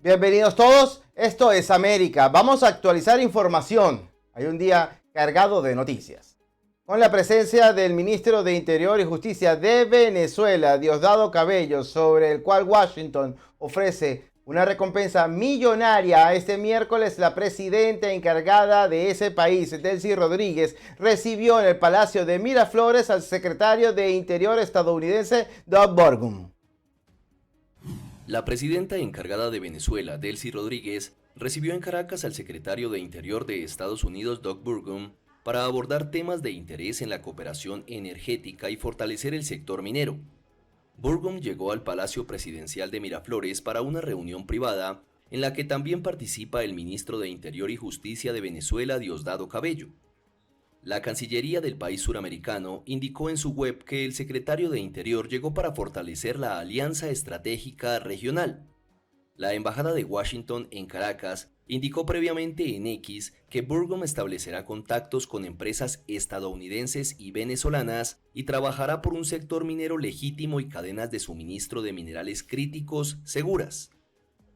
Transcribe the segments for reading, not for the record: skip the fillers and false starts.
Bienvenidos todos, esto es América. Vamos a actualizar información. Hay un día cargado de noticias. Con la presencia del ministro de Interior y Justicia de Venezuela, Diosdado Cabello, sobre el cual Washington ofrece una recompensa millonaria. Este miércoles la presidenta encargada de ese país, Delcy Rodríguez, recibió en el Palacio de Miraflores al secretario de Interior estadounidense Doug Burgum. La presidenta encargada de Venezuela, Delcy Rodríguez, recibió en Caracas al secretario de Interior de Estados Unidos, Doug Burgum, para abordar temas de interés en la cooperación energética y fortalecer el sector minero. Burgum llegó al Palacio Presidencial de Miraflores para una reunión privada en la que también participa el ministro de Interior y Justicia de Venezuela, Diosdado Cabello. La Cancillería del país suramericano indicó en su web que el secretario de Interior llegó para fortalecer la alianza estratégica regional. La Embajada de Washington en Caracas indicó previamente en X que Burgum establecerá contactos con empresas estadounidenses y venezolanas y trabajará por un sector minero legítimo y cadenas de suministro de minerales críticos seguras.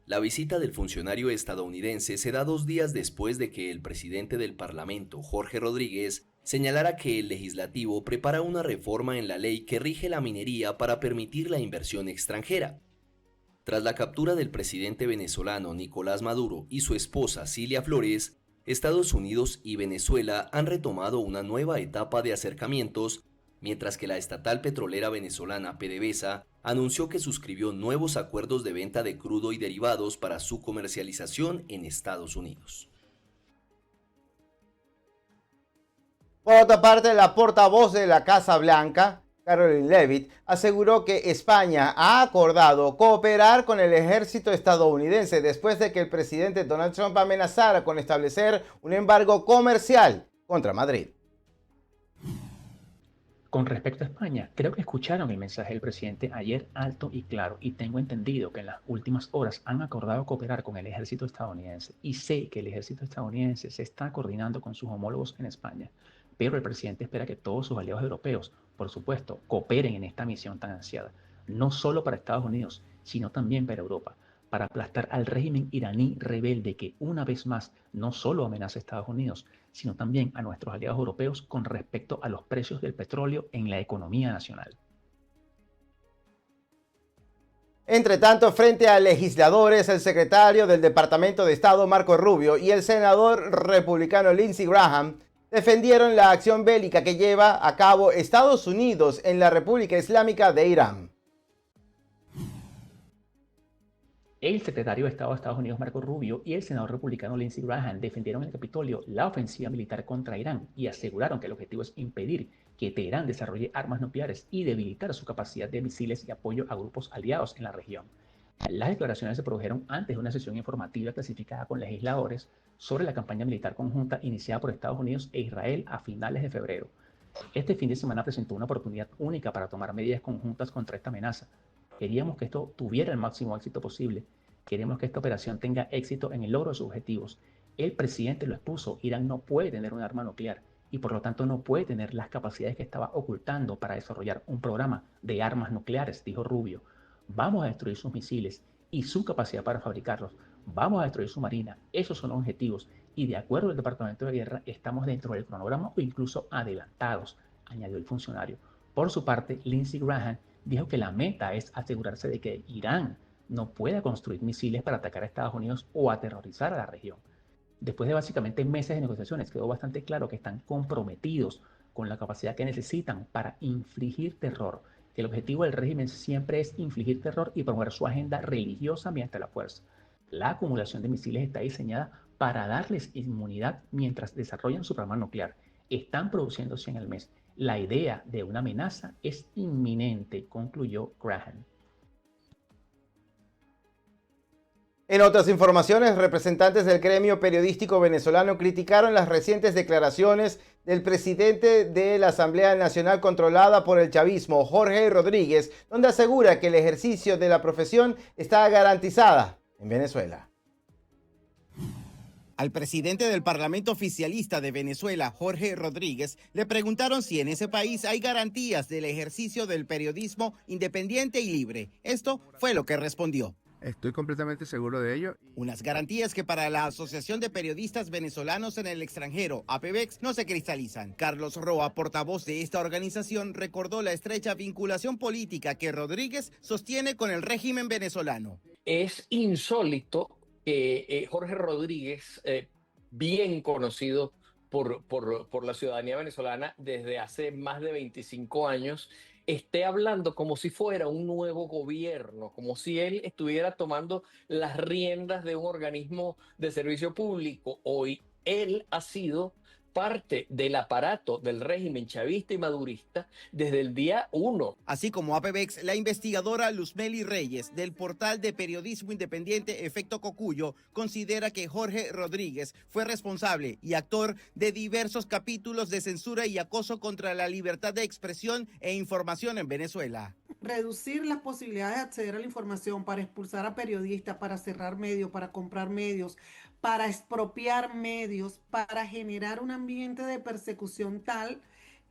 La visita del funcionario estadounidense se da 2 días después de que el presidente del Parlamento, Jorge Rodríguez, señalara que el legislativo prepara una reforma en la ley que rige la minería para permitir la inversión extranjera. Tras la captura del presidente venezolano Nicolás Maduro y su esposa Cilia Flores, Estados Unidos y Venezuela han retomado una nueva etapa de acercamientos, mientras que la estatal petrolera venezolana PDVSA anunció que suscribió nuevos acuerdos de venta de crudo y derivados para su comercialización en Estados Unidos. Por otra parte, la portavoz de la Casa Blanca, Caroline Leavitt, aseguró que España ha acordado cooperar con el ejército estadounidense después de que el presidente Donald Trump amenazara con establecer un embargo comercial contra Madrid. Con respecto a España, creo que escucharon el mensaje del presidente ayer alto y claro, y tengo entendido que en las últimas horas han acordado cooperar con el ejército estadounidense, y sé que el ejército estadounidense se está coordinando con sus homólogos en España, pero el presidente espera que todos sus aliados europeos, por supuesto, cooperen en esta misión tan ansiada, no solo para Estados Unidos, sino también para Europa, para aplastar al régimen iraní rebelde que una vez más no solo amenaza a Estados Unidos, sino también a nuestros aliados europeos con respecto a los precios del petróleo en la economía nacional. Entre tanto, frente a legisladores, el secretario del Departamento de Estado, Marco Rubio, y el senador republicano Lindsey Graham defendieron la acción bélica que lleva a cabo Estados Unidos en la República Islámica de Irán. El secretario de Estado de Estados Unidos, Marco Rubio, y el senador republicano Lindsey Graham defendieron en el Capitolio la ofensiva militar contra Irán y aseguraron que el objetivo es impedir que Teherán desarrolle armas nucleares y debilitar su capacidad de misiles y apoyo a grupos aliados en la región. Las declaraciones se produjeron antes de una sesión informativa clasificada con legisladores sobre la campaña militar conjunta iniciada por Estados Unidos e Israel a finales de febrero. Este fin de semana presentó una oportunidad única para tomar medidas conjuntas contra esta amenaza. Queríamos que esto tuviera el máximo éxito posible. Queremos que esta operación tenga éxito en el logro de sus objetivos. El presidente lo expuso, Irán no puede tener un arma nuclear y por lo tanto no puede tener las capacidades que estaba ocultando para desarrollar un programa de armas nucleares, dijo Rubio. Vamos a destruir sus misiles y su capacidad para fabricarlos. Vamos a destruir su marina. Esos son los objetivos y de acuerdo al Departamento de Guerra estamos dentro del cronograma o incluso adelantados, añadió el funcionario. Por su parte, Lindsey Graham dijo que la meta es asegurarse de que Irán no pueda construir misiles para atacar a Estados Unidos o aterrorizar a la región. Después de básicamente meses de negociaciones, quedó bastante claro que están comprometidos con la capacidad que necesitan para infligir terror. Que el objetivo del régimen siempre es infligir terror y promover su agenda religiosa mediante la fuerza. La acumulación de misiles está diseñada para darles inmunidad mientras desarrollan su programa nuclear. Están produciendo 100 al mes. La idea de una amenaza es inminente, concluyó Graham. En otras informaciones, representantes del gremio periodístico venezolano criticaron las recientes declaraciones del presidente de la Asamblea Nacional controlada por el chavismo, Jorge Rodríguez, donde asegura que el ejercicio de la profesión está garantizada en Venezuela. Al presidente del Parlamento oficialista de Venezuela, Jorge Rodríguez, le preguntaron si en ese país hay garantías del ejercicio del periodismo independiente y libre. Esto fue lo que respondió. Estoy completamente seguro de ello. Unas garantías que para la Asociación de Periodistas Venezolanos en el Extranjero, APVEX, no se cristalizan. Carlos Roa, portavoz de esta organización, recordó la estrecha vinculación política que Rodríguez sostiene con el régimen venezolano. Es insólito que Jorge Rodríguez, bien conocido por la ciudadanía venezolana desde hace más de 25 años, esté hablando como si fuera un nuevo gobierno, como si él estuviera tomando las riendas de un organismo de servicio público. Hoy él ha sido parte del aparato del régimen chavista y madurista desde el día 1. Así como APVEX, la investigadora Luzmeli Reyes del portal de periodismo independiente Efecto Cocuyo considera que Jorge Rodríguez fue responsable y actor de diversos capítulos de censura y acoso contra la libertad de expresión e información en Venezuela. Reducir las posibilidades de acceder a la información para expulsar a periodistas, para cerrar medios, para comprar medios, para expropiar medios, para generar un ambiente de persecución tal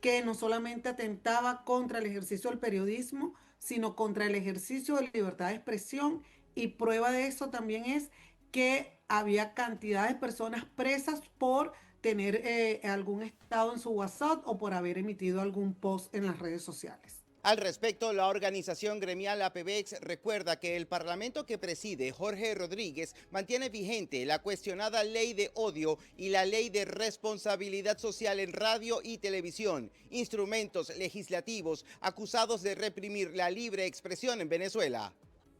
que no solamente atentaba contra el ejercicio del periodismo, sino contra el ejercicio de libertad de expresión, y prueba de eso también es que había cantidad de personas presas por tener algún estado en su WhatsApp o por haber emitido algún post en las redes sociales. Al respecto, la organización gremial APVEX recuerda que el parlamento que preside Jorge Rodríguez mantiene vigente la cuestionada ley de odio y la ley de responsabilidad social en radio y televisión, instrumentos legislativos acusados de reprimir la libre expresión en Venezuela.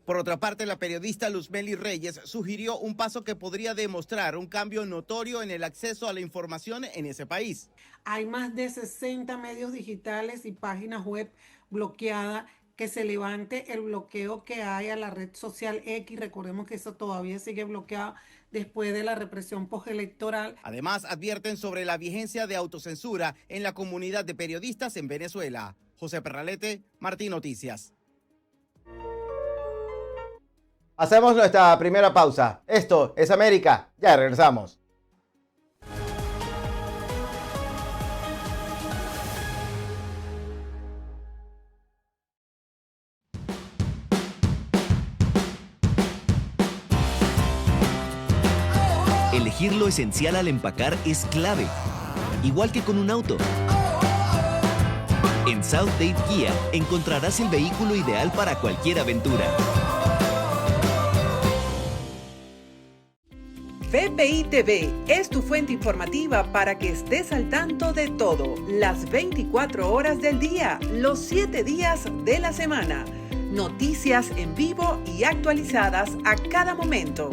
Por otra parte, la periodista Luzmeli Reyes sugirió un paso que podría demostrar un cambio notorio en el acceso a la información en ese país. Hay más de 60 medios digitales y páginas web bloqueadas, que se levante el bloqueo que hay a la red social X. Recordemos que eso todavía sigue bloqueado después de la represión postelectoral. Además, advierten sobre la vigencia de autocensura en la comunidad de periodistas en Venezuela. José Perralete, Martín Noticias. Hacemos nuestra primera pausa. Esto es América. Ya regresamos. Elegir lo esencial al empacar es clave, igual que con un auto. En South Date Kia encontrarás el vehículo ideal para cualquier aventura. VPI TV es tu fuente informativa para que estés al tanto de todo, las 24 horas del día, los 7 días de la semana. Noticias en vivo y actualizadas a cada momento.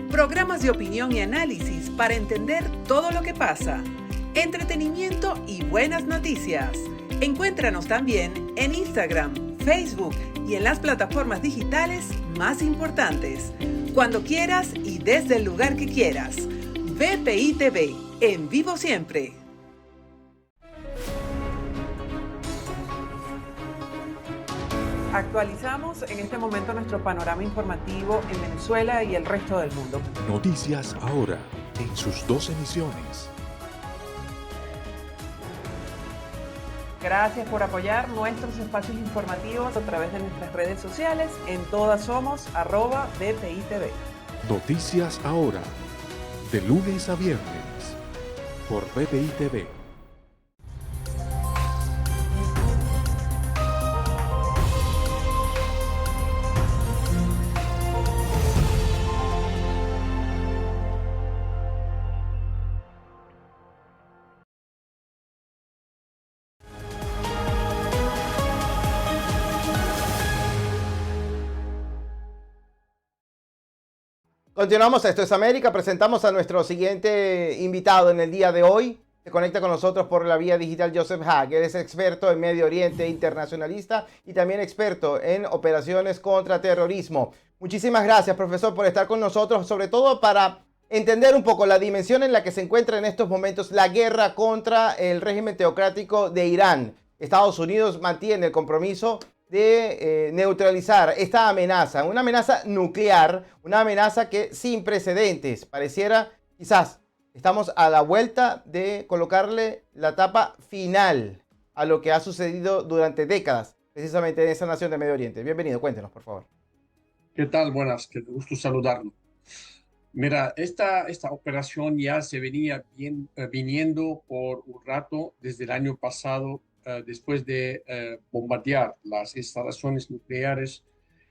Programas de opinión y análisis para entender todo lo que pasa. Entretenimiento y buenas noticias. Encuéntranos también en Instagram, Facebook y en las plataformas digitales más importantes. Cuando quieras y desde el lugar que quieras. VPI TV, en vivo siempre. Actualizamos en este momento nuestro panorama informativo en Venezuela y el resto del mundo. Noticias ahora, en sus 2 emisiones. Gracias por apoyar nuestros espacios informativos a través de nuestras redes sociales. En todas somos @VPITV. Noticias ahora, de lunes a viernes, por VPI TV. Continuamos, esto es América. Presentamos a nuestro siguiente invitado en el día de hoy. Se conecta con nosotros por la vía digital Joseph Hack. Él es experto en Medio Oriente, internacionalista y también experto en operaciones contra terrorismo. Muchísimas gracias, profesor, por estar con nosotros, sobre todo para entender un poco la dimensión en la que se encuentra en estos momentos la guerra contra el régimen teocrático de Irán. Estados Unidos mantiene el compromiso de neutralizar esta amenaza, una amenaza nuclear, una amenaza que sin precedentes. Pareciera, quizás, estamos a la vuelta de colocarle la tapa final a lo que ha sucedido durante décadas, precisamente en esa nación de Medio Oriente. Bienvenido, cuéntenos, por favor. ¿Qué tal? Buenas, qué gusto saludarlo. Mira, esta operación ya se venía viniendo por un rato desde el año pasado, después de bombardear las instalaciones nucleares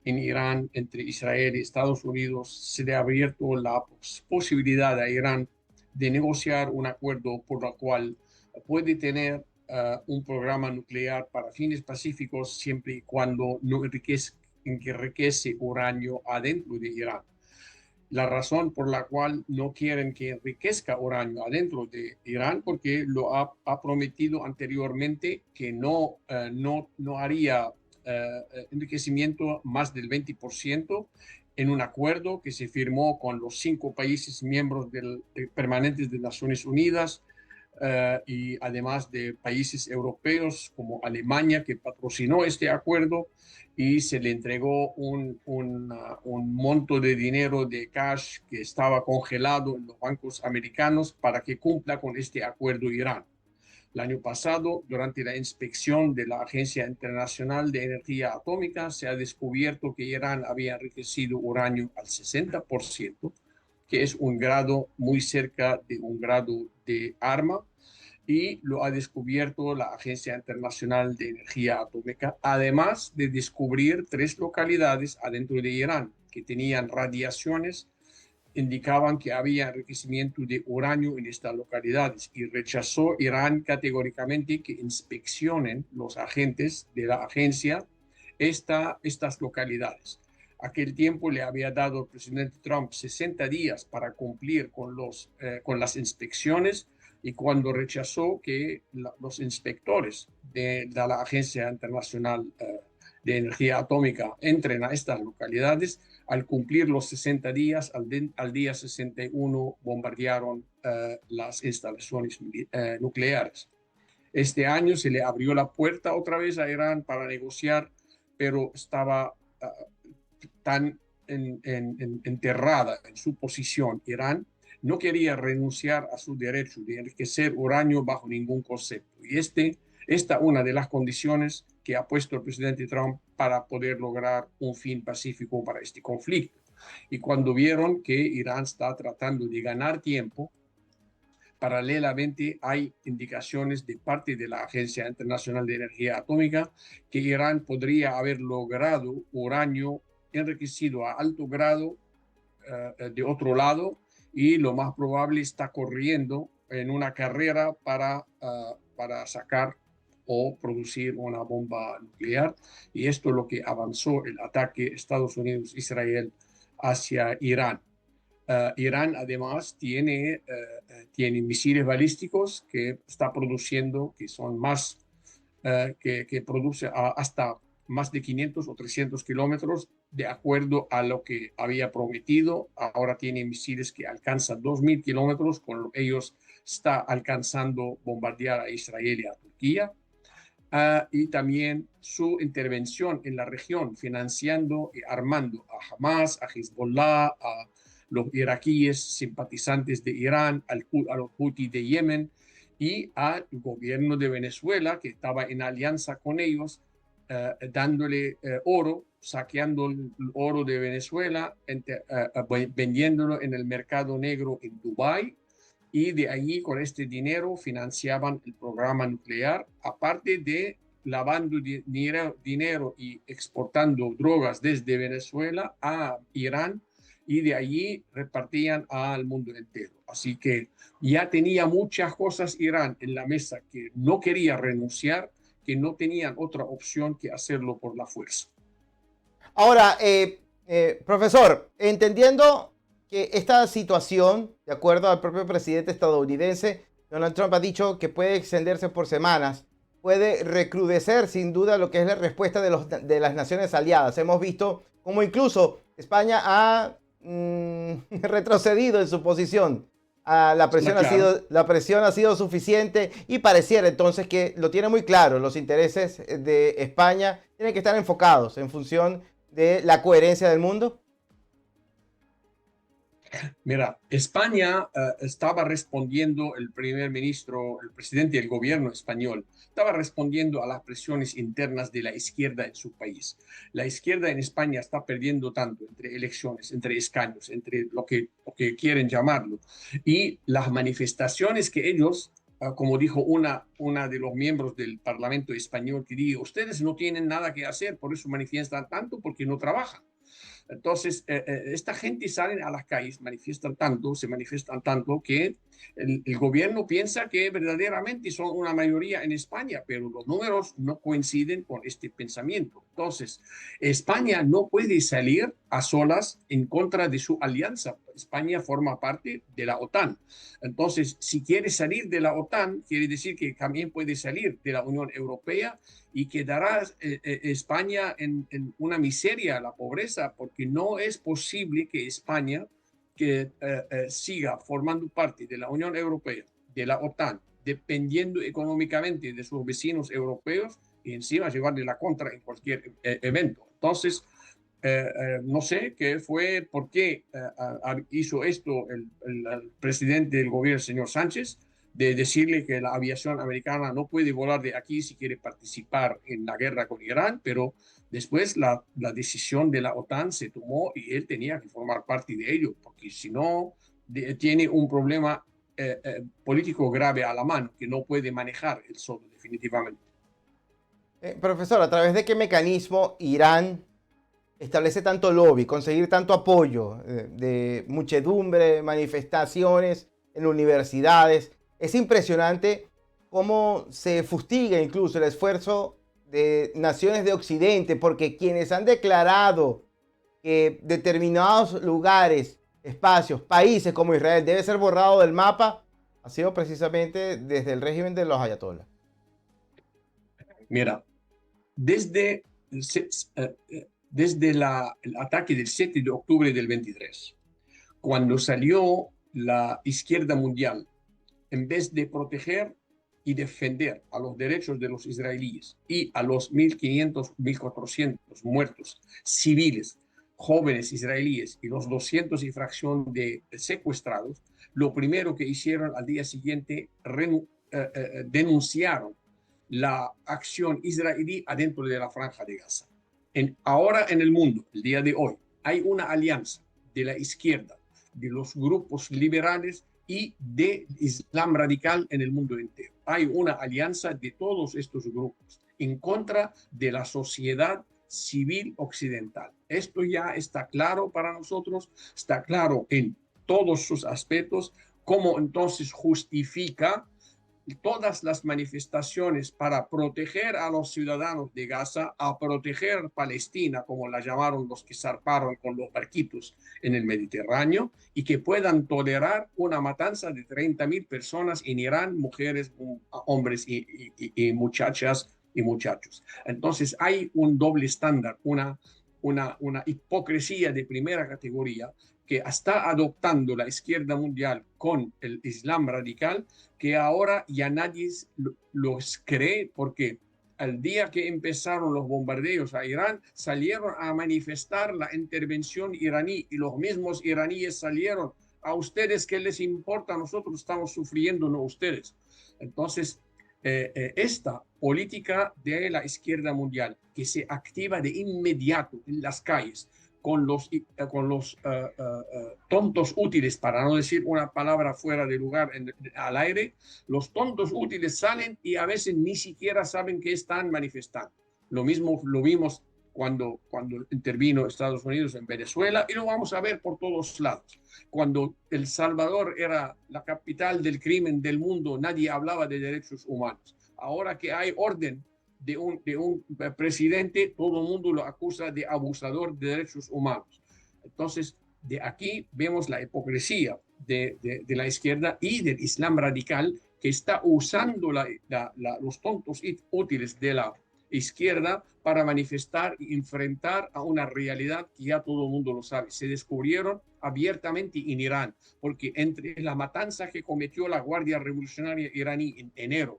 en Irán entre Israel y Estados Unidos. Se le ha abierto la posibilidad a Irán de negociar un acuerdo por el cual puede tener un programa nuclear para fines pacíficos siempre y cuando no enriquece uranio adentro de Irán. La razón por la cual no quieren que enriquezca uranio adentro de Irán, porque lo ha prometido anteriormente que no haría enriquecimiento más del 20% en un acuerdo que se firmó con los 5 países miembros permanentes de Naciones Unidas, y además de países europeos como Alemania, que patrocinó este acuerdo, y se le entregó un monto de dinero de cash que estaba congelado en los bancos americanos para que cumpla con este acuerdo Irán. El año pasado, durante la inspección de la Agencia Internacional de Energía Atómica, se ha descubierto que Irán había enriquecido uranio al 60%, que es un grado muy cerca de un grado de arma, y lo ha descubierto la Agencia Internacional de Energía Atómica, además de descubrir 3 localidades adentro de Irán que tenían radiaciones, indicaban que había enriquecimiento de uranio en estas localidades, y rechazó Irán categóricamente que inspeccionen los agentes de la agencia estas localidades. Aquel tiempo le había dado el presidente Trump 60 días para cumplir con las inspecciones, y cuando rechazó que los inspectores de la Agencia Internacional de Energía Atómica entren a estas localidades, al cumplir los 60 días, al día 61, bombardearon las instalaciones nucleares. Este año se le abrió la puerta otra vez a Irán para negociar, pero estaba tan enterrada en su posición. Irán no quería renunciar a su derecho de enriquecer uranio bajo ningún concepto. Y esta una de las condiciones que ha puesto el presidente Trump para poder lograr un fin pacífico para este conflicto. Y cuando vieron que Irán está tratando de ganar tiempo, paralelamente hay indicaciones de parte de la Agencia Internacional de Energía Atómica que Irán podría haber logrado uranio enriquecido a alto grado de otro lado, y lo más probable está corriendo en una carrera para sacar o producir una bomba nuclear. Y esto es lo que avanzó el ataque Estados Unidos-Israel hacia Irán. Irán además tiene misiles balísticos que está produciendo, que son más, que produce hasta más de 500 o 300 kilómetros, de acuerdo a lo que había prometido. Ahora tiene misiles que alcanzan 2.000 kilómetros, con ellos está alcanzando bombardear a Israel y a Turquía. Y también su intervención en la región, financiando y armando a Hamas, a Hezbollah, a los iraquíes simpatizantes de Irán, a los Houthi de Yemen y al gobierno de Venezuela, que estaba en alianza con ellos, dándole oro, saqueando el oro de Venezuela, vendiéndolo en el mercado negro en Dubái, y de allí con este dinero financiaban el programa nuclear, aparte de lavando dinero y exportando drogas desde Venezuela a Irán, y de allí repartían al mundo entero. Así que ya tenía muchas cosas Irán en la mesa que no quería renunciar, que no tenían otra opción que hacerlo por la fuerza. Ahora, profesor, entendiendo que esta situación, de acuerdo al propio presidente estadounidense, Donald Trump ha dicho que puede extenderse por semanas, puede recrudecer sin duda lo que es la respuesta de las naciones aliadas. Hemos visto cómo incluso España ha retrocedido en su posición. La presión ha sido suficiente, y pareciera entonces que lo tiene muy claro. Los intereses de España tienen que estar enfocados en función de la coherencia del mundo. Mira, España estaba respondiendo, el primer ministro, el presidente del gobierno español, estaba respondiendo a las presiones internas de la izquierda en su país. La izquierda en España está perdiendo tanto entre elecciones, entre escaños, entre lo que quieren llamarlo. Y las manifestaciones que ellos, como dijo una de los miembros del Parlamento español, que dijo, ustedes no tienen nada que hacer, por eso manifiestan tanto, porque no trabajan. Entonces, esta gente sale a las calles, se manifiestan tanto que el gobierno piensa que verdaderamente son una mayoría en España, pero los números no coinciden con este pensamiento. Entonces, España no puede salir a solas en contra de su alianza. España forma parte de la OTAN. Entonces, si quiere salir de la OTAN, quiere decir que también puede salir de la Unión Europea y quedará España en una miseria, la pobreza, porque no es posible que España siga formando parte de la Unión Europea, de la OTAN, dependiendo económicamente de sus vecinos europeos y encima llevarle la contra en cualquier evento. Entonces, no sé qué fue, por qué hizo esto el presidente del gobierno, el señor Sánchez, de decirle que la aviación americana no puede volar de aquí si quiere participar en la guerra con Irán, pero después la decisión de la OTAN se tomó y él tenía que formar parte de ello, porque si no, tiene un problema político grave a la mano que no puede manejar él solo, definitivamente. Profesor, ¿a través de qué mecanismo Irán establece tanto lobby, conseguir tanto apoyo de muchedumbre, manifestaciones en universidades? Es impresionante cómo se fustiga incluso el esfuerzo de naciones de Occidente, porque quienes han declarado que determinados lugares, espacios, países como Israel debe ser borrado del mapa, ha sido precisamente desde el régimen de los ayatolás. Mira, desde el ataque del 7 de octubre del 23, cuando salió la izquierda mundial, en vez de proteger y defender a los derechos de los israelíes y a los 1.500, 1.400 muertos civiles, jóvenes israelíes y los 200 y fracción de secuestrados, lo primero que hicieron al día siguiente, denunciaron la acción israelí adentro de la Franja de Gaza. Ahora en el mundo, el día de hoy, hay una alianza de la izquierda, de los grupos liberales y de Islam radical en el mundo entero. Hay una alianza de todos estos grupos en contra de la sociedad civil occidental. Esto ya está claro para nosotros, está claro en todos sus aspectos, cómo entonces justifica todas las manifestaciones para proteger a los ciudadanos de Gaza, a proteger Palestina, como la llamaron los que zarparon con los barquitos en el Mediterráneo, y que puedan tolerar una matanza de 30.000 personas en Irán, mujeres, hombres y muchachas y muchachos. Entonces hay un doble estándar, una hipocresía de primera categoría que está adoptando la izquierda mundial con el Islam radical, que ahora ya nadie los cree, porque al día que empezaron los bombardeos a Irán, salieron a manifestar la intervención iraní y los mismos iraníes salieron: a ustedes qué les importa, nosotros estamos sufriendo, no ustedes. Entonces, esta política de la izquierda mundial que se activa de inmediato en las calles, con los tontos útiles, para no decir una palabra fuera de lugar al aire, los tontos útiles salen y a veces ni siquiera saben que están manifestando. Lo mismo lo vimos cuando intervino Estados Unidos en Venezuela, y lo vamos a ver por todos lados. Cuando El Salvador era la capital del crimen del mundo, nadie hablaba de derechos humanos. Ahora que hay orden de un presidente, todo el mundo lo acusa de abusador de derechos humanos. Entonces, de aquí vemos la hipocresía de la izquierda y del Islam radical, que está usando los tontos útiles de la izquierda para manifestar y enfrentar a una realidad que ya todo el mundo lo sabe. Se descubrieron abiertamente en Irán, porque entre la matanza que cometió la Guardia Revolucionaria iraní en enero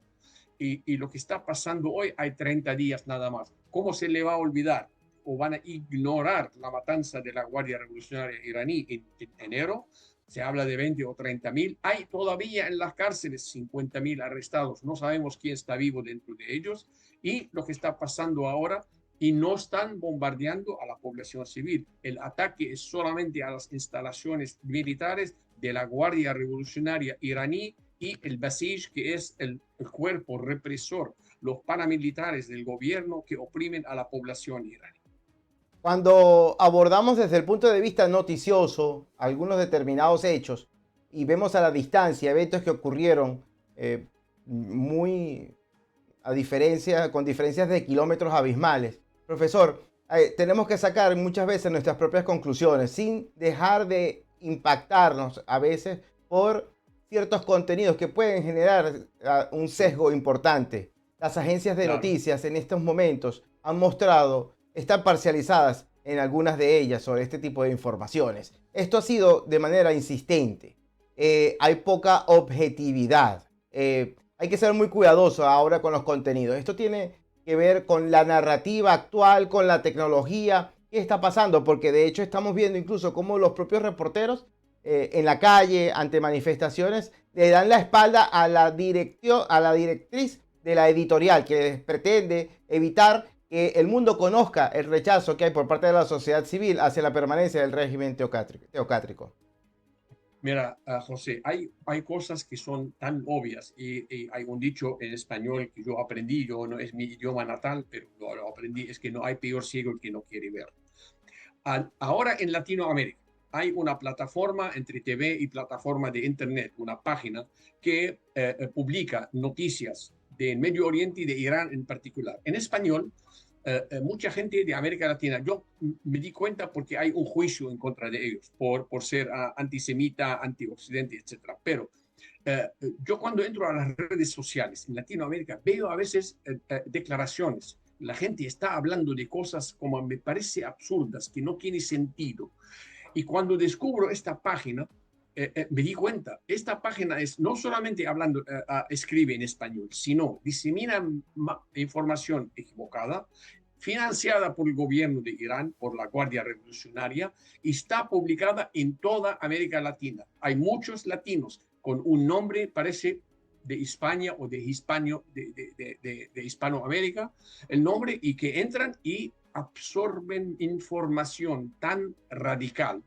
y lo que está pasando hoy, hay 30 días nada más. ¿Cómo se le va a olvidar o van a ignorar la matanza de la Guardia Revolucionaria iraní en enero. Se habla de 20 o 30.000. Hay todavía en las cárceles 50.000 arrestados. No sabemos quién está vivo dentro de ellos. Y lo que está pasando ahora, y no están bombardeando a la población civil. El ataque es solamente a las instalaciones militares de la Guardia Revolucionaria iraní y el Basij, que es el cuerpo represor, los paramilitares del gobierno que oprimen a la población iraní. Cuando abordamos desde el punto de vista noticioso algunos determinados hechos y vemos a la distancia eventos que ocurrieron con diferencias de kilómetros abismales, profesor, tenemos que sacar muchas veces nuestras propias conclusiones sin dejar de impactarnos a veces por ciertos contenidos que pueden generar un sesgo importante. Las agencias de noticias en estos momentos han mostrado, están parcializadas en algunas de ellas sobre este tipo de informaciones. Esto ha sido de manera insistente. Hay poca objetividad. Hay que ser muy cuidadoso ahora con los contenidos. Esto tiene que ver con la narrativa actual, con la tecnología. ¿Qué está pasando? Porque de hecho estamos viendo incluso cómo los propios reporteros en la calle, ante manifestaciones, le dan la espalda a la directriz de la editorial, que pretende evitar que el mundo conozca el rechazo que hay por parte de la sociedad civil hacia la permanencia del régimen teocrático. Mira, José, hay cosas que son tan obvias y hay un dicho en español que yo aprendí, no es mi idioma natal, pero lo aprendí, es que no hay peor ciego que no quiere ver. Ahora en Latinoamérica hay una plataforma entre TV y plataforma de Internet, una página que publica noticias del Medio Oriente y de Irán en particular. En español, mucha gente de América Latina, yo me di cuenta porque hay un juicio en contra de ellos por ser antisemita, antioccidente, etc. Pero yo cuando entro a las redes sociales en Latinoamérica veo a veces declaraciones. La gente está hablando de cosas como me parece absurdas, que no tiene sentido. Y cuando descubro esta página, me di cuenta, esta página es no solamente escribe en español, sino disemina información equivocada, financiada por el gobierno de Irán, por la Guardia Revolucionaria, y está publicada en toda América Latina. Hay muchos latinos con un nombre, parece de España o de Hispanoamérica, el nombre, y que entran y absorben información tan radical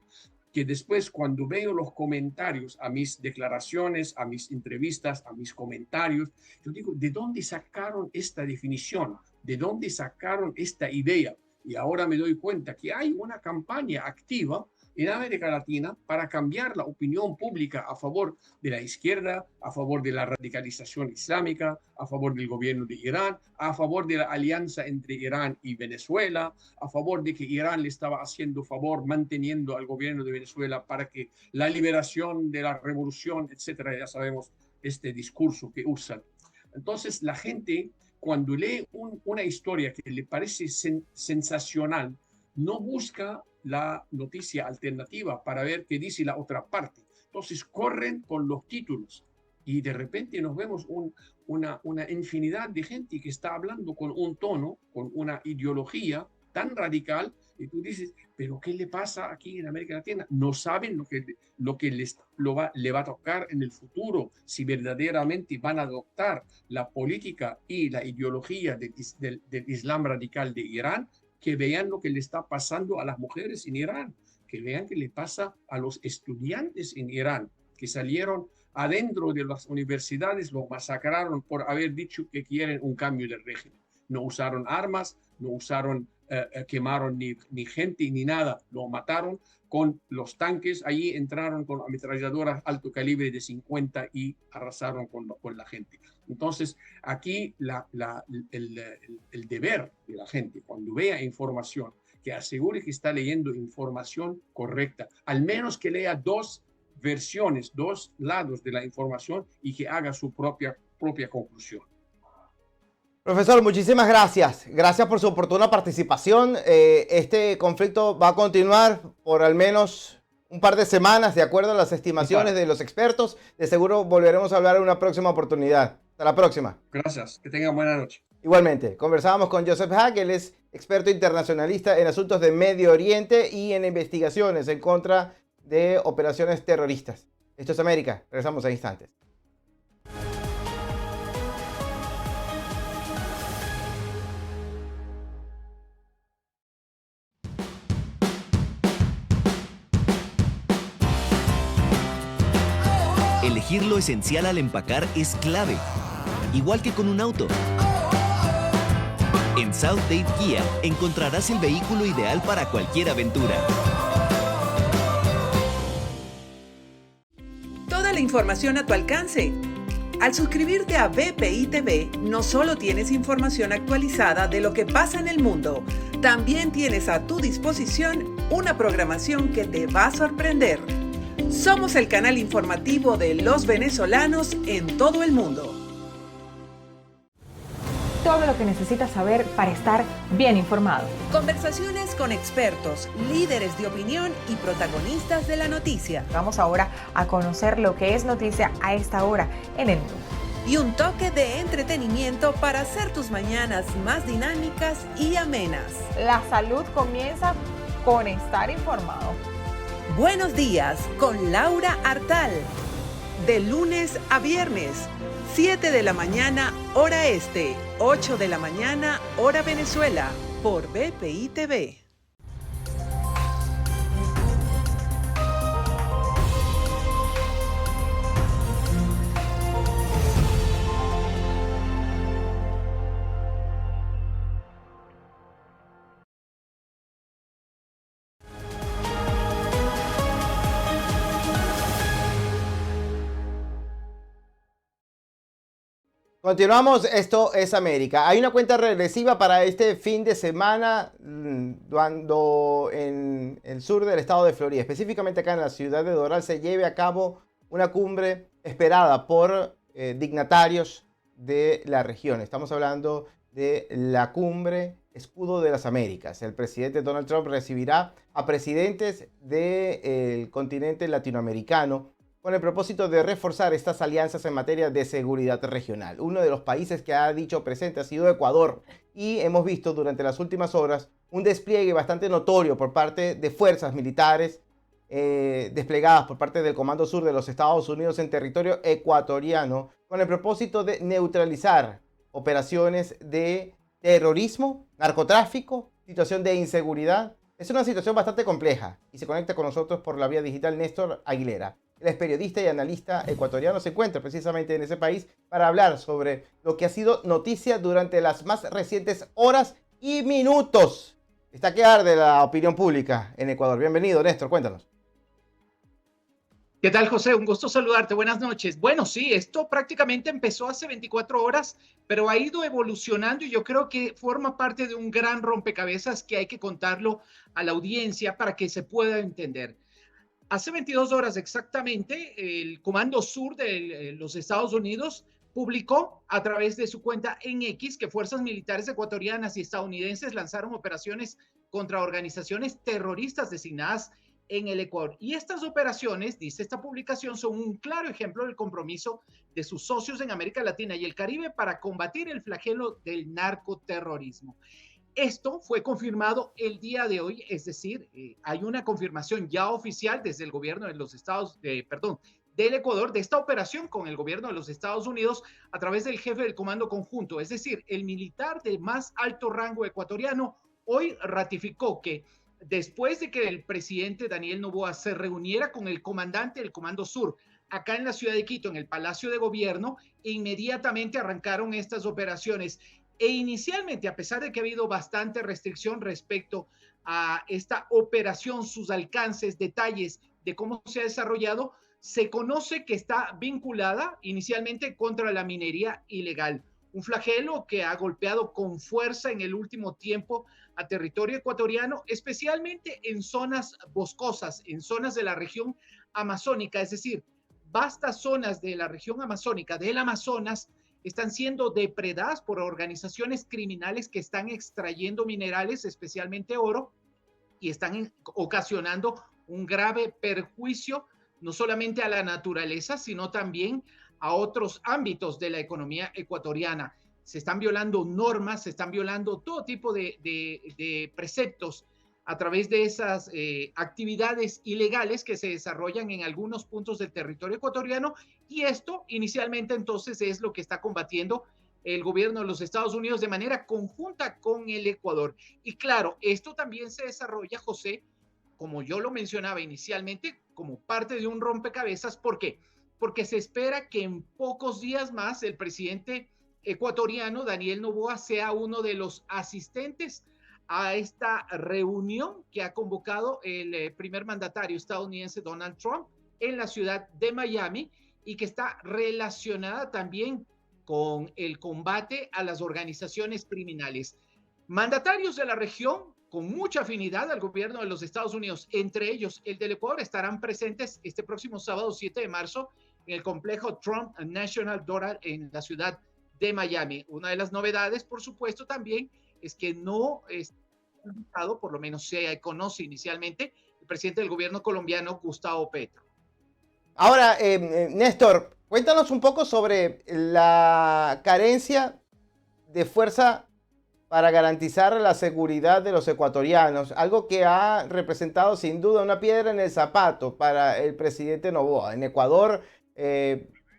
que después cuando veo los comentarios a mis declaraciones, a mis entrevistas, a mis comentarios, yo digo, ¿de dónde sacaron esta definición? ¿De dónde sacaron esta idea? Y ahora me doy cuenta que hay una campaña activa en América Latina para cambiar la opinión pública a favor de la izquierda, a favor de la radicalización islámica, a favor del gobierno de Irán, a favor de la alianza entre Irán y Venezuela, a favor de que Irán le estaba haciendo favor manteniendo al gobierno de Venezuela para que la liberación de la revolución, etcétera. Ya sabemos este discurso que usan. Entonces la gente cuando lee una historia que le parece sensacional, no busca la noticia alternativa para ver qué dice la otra parte. Entonces corren con los títulos y de repente nos vemos una infinidad de gente que está hablando con un tono, con una ideología tan radical, y tú dices, pero ¿qué le pasa aquí en América Latina? No saben lo que le va a tocar en el futuro, si verdaderamente van a adoptar la política y la ideología del Islam radical de Irán. Que vean lo que le está pasando a las mujeres en Irán, que vean qué le pasa a los estudiantes en Irán, que salieron adentro de las universidades, los masacraron por haber dicho que quieren un cambio de régimen. No usaron armas, no quemaron ni gente ni nada, lo mataron con los tanques, allí entraron con ametralladoras alto calibre de 50 y arrasaron con la gente. Entonces, aquí el deber de la gente, cuando vea información, que asegure que está leyendo información correcta, al menos que lea dos versiones, dos lados de la información y que haga su propia conclusión. Profesor, muchísimas gracias. Gracias por su oportuna participación. Este conflicto va a continuar por al menos un par de semanas, de acuerdo a las estimaciones de los expertos. De seguro volveremos a hablar en una próxima oportunidad. Hasta la próxima. Gracias. Que tengan buena noche. Igualmente, conversábamos con Joseph Hack, él es experto internacionalista en asuntos de Medio Oriente y en investigaciones en contra de operaciones terroristas. Esto es América, regresamos en instantes. Elegir lo esencial al empacar es clave, igual que con un auto. En South Dade Kia encontrarás el vehículo ideal para cualquier aventura. Toda la información a tu alcance. Al suscribirte a BPI TV, no solo tienes información actualizada de lo que pasa en el mundo, también tienes a tu disposición una programación que te va a sorprender. Somos el canal informativo de los venezolanos en todo el mundo. Todo lo que necesitas saber para estar bien informado. Conversaciones con expertos, líderes de opinión y protagonistas de la noticia. Vamos ahora a conocer lo que es noticia a esta hora en el mundo. Y un toque de entretenimiento para hacer tus mañanas más dinámicas y amenas. La salud comienza con estar informado. Buenos días con Laura Artal. De lunes a viernes, 7 de la mañana, hora este, 8 de la mañana, hora Venezuela, por BPI TV. Continuamos, esto es América. Hay una cuenta regresiva para este fin de semana cuando en el sur del estado de Florida, específicamente acá en la ciudad de Doral, se lleve a cabo una cumbre esperada por dignatarios de la región. Estamos hablando de la cumbre Escudo de las Américas. El presidente Donald Trump recibirá a presidentes del continente latinoamericano con el propósito de reforzar estas alianzas en materia de seguridad regional. Uno de los países que ha dicho presente ha sido Ecuador, y hemos visto durante las últimas horas un despliegue bastante notorio por parte de fuerzas militares desplegadas por parte del Comando Sur de los Estados Unidos en territorio ecuatoriano con el propósito de neutralizar operaciones de terrorismo, narcotráfico, situación de inseguridad. Es una situación bastante compleja y se conecta con nosotros por la vía digital Néstor Aguilera. Él es periodista y analista ecuatoriano, se encuentra precisamente en ese país para hablar sobre lo que ha sido noticia durante las más recientes horas y minutos. Está que arde la opinión pública en Ecuador. Bienvenido, Néstor, cuéntanos. ¿Qué tal, José? Un gusto saludarte. Buenas noches. Bueno, sí, esto prácticamente empezó hace 24 horas, pero ha ido evolucionando y yo creo que forma parte de un gran rompecabezas que hay que contarlo a la audiencia para que se pueda entender. Hace 22 horas exactamente, el Comando Sur de los Estados Unidos publicó a través de su cuenta en X que fuerzas militares ecuatorianas y estadounidenses lanzaron operaciones contra organizaciones terroristas designadas en el Ecuador. Y estas operaciones, dice esta publicación, son un claro ejemplo del compromiso de sus socios en América Latina y el Caribe para combatir el flagelo del narcoterrorismo. Esto fue confirmado el día de hoy, es decir, hay una confirmación ya oficial desde el gobierno de los del Ecuador, de esta operación con el gobierno de los Estados Unidos a través del jefe del Comando Conjunto, es decir, el militar de más alto rango ecuatoriano hoy ratificó que después de que el presidente Daniel Noboa se reuniera con el comandante del Comando Sur acá en la ciudad de Quito, en el Palacio de Gobierno, inmediatamente arrancaron estas operaciones. E inicialmente, a pesar de que ha habido bastante restricción respecto a esta operación, sus alcances, detalles de cómo se ha desarrollado, se conoce que está vinculada inicialmente contra la minería ilegal, un flagelo que ha golpeado con fuerza en el último tiempo a territorio ecuatoriano, especialmente en zonas boscosas, en zonas de la región amazónica, es decir, vastas zonas de la región amazónica, del Amazonas, están siendo depredadas por organizaciones criminales que están extrayendo minerales, especialmente oro, y están ocasionando un grave perjuicio no solamente a la naturaleza, sino también a otros ámbitos de la economía ecuatoriana. se están violando normas, se están violando todo tipo de preceptos a través de esas actividades ilegales que se desarrollan en algunos puntos del territorio ecuatoriano, y esto inicialmente entonces es lo que está combatiendo el gobierno de los Estados Unidos de manera conjunta con el Ecuador. Y claro, esto también se desarrolla, José, como yo lo mencionaba inicialmente, como parte de un rompecabezas. ¿Por qué? Porque se espera que en pocos días más el presidente ecuatoriano, Daniel Noboa, sea uno de los asistentes a esta reunión que ha convocado el primer mandatario estadounidense Donald Trump en la ciudad de Miami, y que está relacionada también con el combate a las organizaciones criminales. Mandatarios de la región con mucha afinidad al gobierno de los Estados Unidos, entre ellos el del Ecuador, estarán presentes este próximo sábado 7 de marzo en el complejo Trump National Doral en la ciudad de Miami. Una de las novedades, por supuesto, también es que no está invitado, por lo menos se conoce inicialmente, el presidente del gobierno colombiano, Gustavo Petro. Ahora, Néstor, cuéntanos un poco sobre la carencia de fuerza para garantizar la seguridad de los ecuatorianos, algo que ha representado sin duda una piedra en el zapato para el presidente Noboa. En Ecuador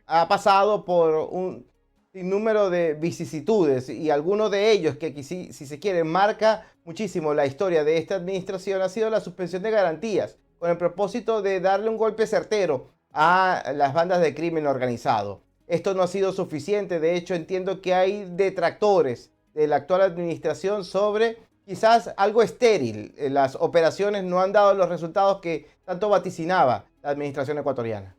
ha pasado por un sinnúmero de vicisitudes, y alguno de ellos que si se quiere marca muchísimo la historia de esta administración ha sido la suspensión de garantías, con el propósito de darle un golpe certero a las bandas de crimen organizado. Esto no ha sido suficiente. De hecho, entiendo que hay detractores de la actual administración sobre quizás algo estéril. Las operaciones no han dado los resultados que tanto vaticinaba la administración ecuatoriana.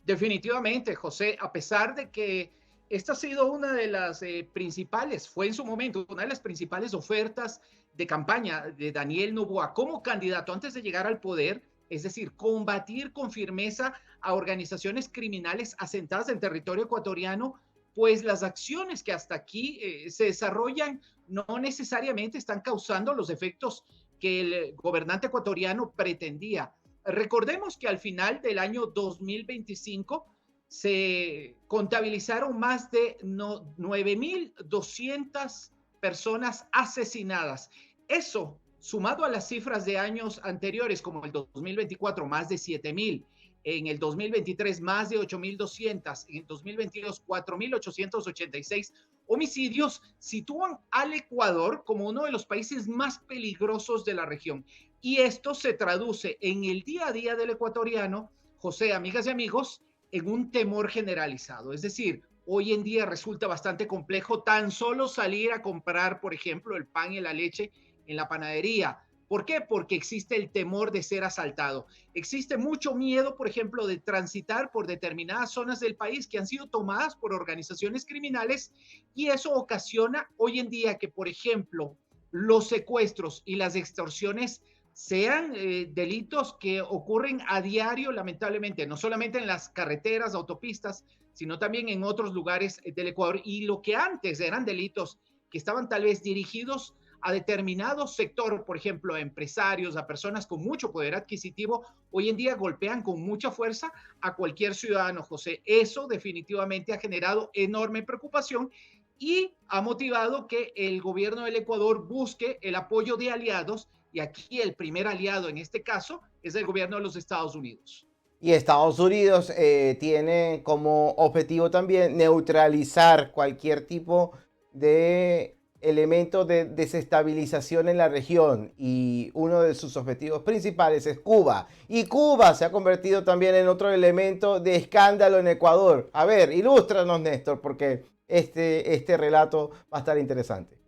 Definitivamente, José, a pesar de que esta ha sido una de las principales, fue en su momento una de las principales ofertas de campaña de Daniel Noboa como candidato antes de llegar al poder, es decir, combatir con firmeza a organizaciones criminales asentadas en territorio ecuatoriano, pues las acciones que hasta aquí se desarrollan no necesariamente están causando los efectos que el gobernante ecuatoriano pretendía. Recordemos que al final del año 2025 se contabilizaron más de 9.200 personas asesinadas. Eso, sumado a las cifras de años anteriores, como el 2024, más de 7.000, en el 2023, más de 8.200, en el 2022, 4.886 homicidios, sitúan al Ecuador como uno de los países más peligrosos de la región. Y esto se traduce en el día a día del ecuatoriano, José, amigas y amigos, en un temor generalizado. Es decir, hoy en día resulta bastante complejo tan solo salir a comprar, por ejemplo, el pan y la leche en la panadería. ¿Por qué? Porque existe el temor de ser asaltado. Existe mucho miedo, por ejemplo, de transitar por determinadas zonas del país que han sido tomadas por organizaciones criminales, y eso ocasiona hoy en día que, por ejemplo, los secuestros y las extorsiones sean delitos que ocurren a diario, lamentablemente, no solamente en las carreteras, autopistas, sino también en otros lugares del Ecuador. Y lo que antes eran delitos que estaban tal vez dirigidos a determinado sector, por ejemplo, a empresarios, a personas con mucho poder adquisitivo, hoy en día golpean con mucha fuerza a cualquier ciudadano, José. Eso definitivamente ha generado enorme preocupación y ha motivado que el gobierno del Ecuador busque el apoyo de aliados, y aquí el primer aliado en este caso es el gobierno de los Estados Unidos. Y Estados Unidos tiene como objetivo también neutralizar cualquier tipo de elemento de desestabilización en la región, y uno de sus objetivos principales es Cuba, y Cuba se ha convertido también en otro elemento de escándalo en Ecuador. A ver, ilústranos, Néstor, porque este relato va a estar interesante.